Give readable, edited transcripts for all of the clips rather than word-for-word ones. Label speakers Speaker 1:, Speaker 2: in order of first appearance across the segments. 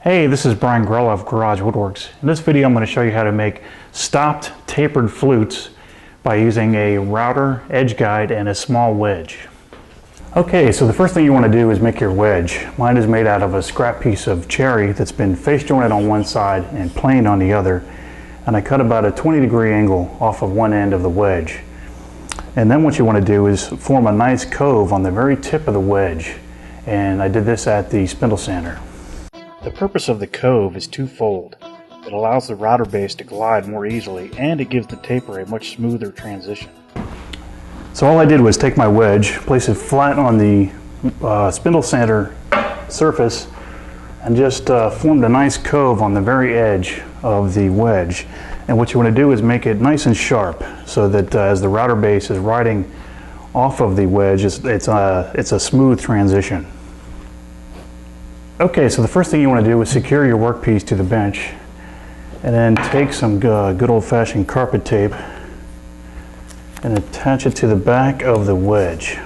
Speaker 1: Hey, this is Brian Grella of Garage Woodworks. In this video I'm going to show you how to make stopped tapered flutes by using a router, edge guide, and a small wedge. Okay, so the first thing you want to do is make your wedge. Mine is made out of a scrap piece of cherry that's been face jointed on one side and planed on the other. And I cut about a 20-degree angle off of one end of the wedge. And then what you want to do is form a nice cove on the very tip of the wedge. And I did this at the spindle sander. The purpose of the cove is twofold. It allows the router base to glide more easily, and it gives the taper a much smoother transition. So all I did was take my wedge, place it flat on the spindle sander surface, and just formed a nice cove on the very edge of the wedge. And what you want to do is make it nice and sharp, so that as the router base is riding off of the wedge, it's a smooth transition. Okay, so the first thing you want to do is secure your workpiece to the bench, and then take some good old-fashioned carpet tape and attach it to the back of the wedge.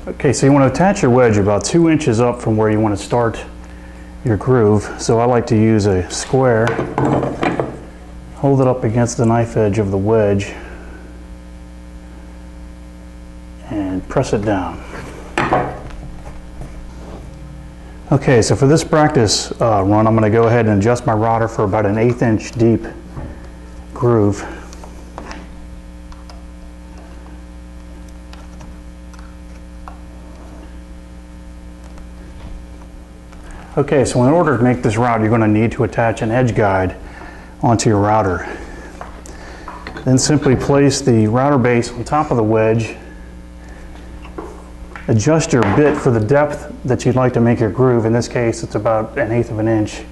Speaker 1: Okay, so you want to attach your wedge about 2 inches up from where you want to start your groove. So I like to use a square. Hold it up against the knife edge of the wedge and press it down. Okay, so for this practice run, I'm going to go ahead and adjust my router for about an 1/8 inch deep groove. Okay, so in order to make this route, you're going to need to attach an edge guide onto your router. Then simply place the router base on top of the wedge. Adjust your bit for the depth that you'd like to make your groove. In this case, it's about 1/8 of an inch.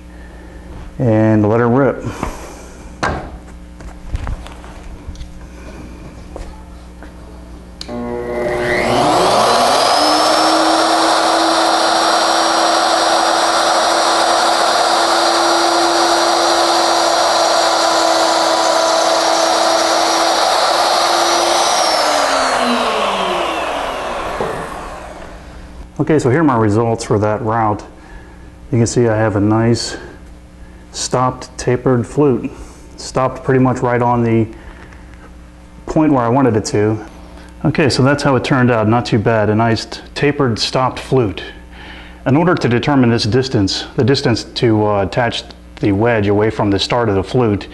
Speaker 1: And let it rip. Okay, so here are my results for that route. You can see I have a nice stopped tapered flute. Stopped pretty much right on the point where I wanted it to. Okay, so that's how it turned out. Not too bad. A nice tapered stopped flute. In order to determine this distance, the distance to attach the wedge away from the start of the flute,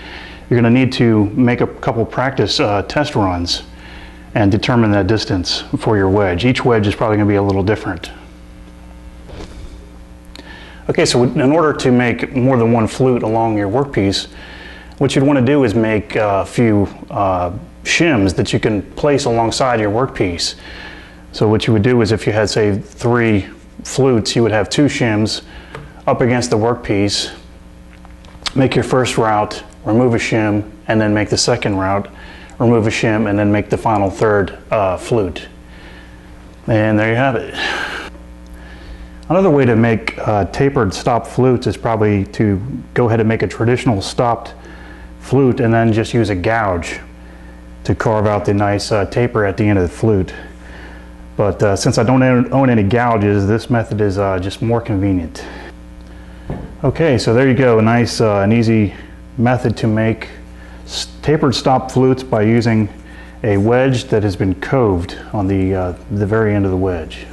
Speaker 1: you're going to need to make a couple practice test runs and determine that distance for your wedge. Each wedge is probably going to be a little different. Okay, so in order to make more than one flute along your workpiece, what you'd want to do is make a few shims that you can place alongside your workpiece. So what you would do is if you had, say, 3 flutes, you would have 2 shims up against the workpiece, make your first route, remove a shim, and then make the second route, remove a shim, and then make the final third flute. And there you have it. Another way to make tapered stopped flutes is probably to go ahead and make a traditional stopped flute and then just use a gouge to carve out the nice taper at the end of the flute. But since I don't own any gouges, this method is just more convenient. Okay, so there you go, a nice and easy method to make tapered stopped flutes by using a wedge that has been coved on the very end of the wedge.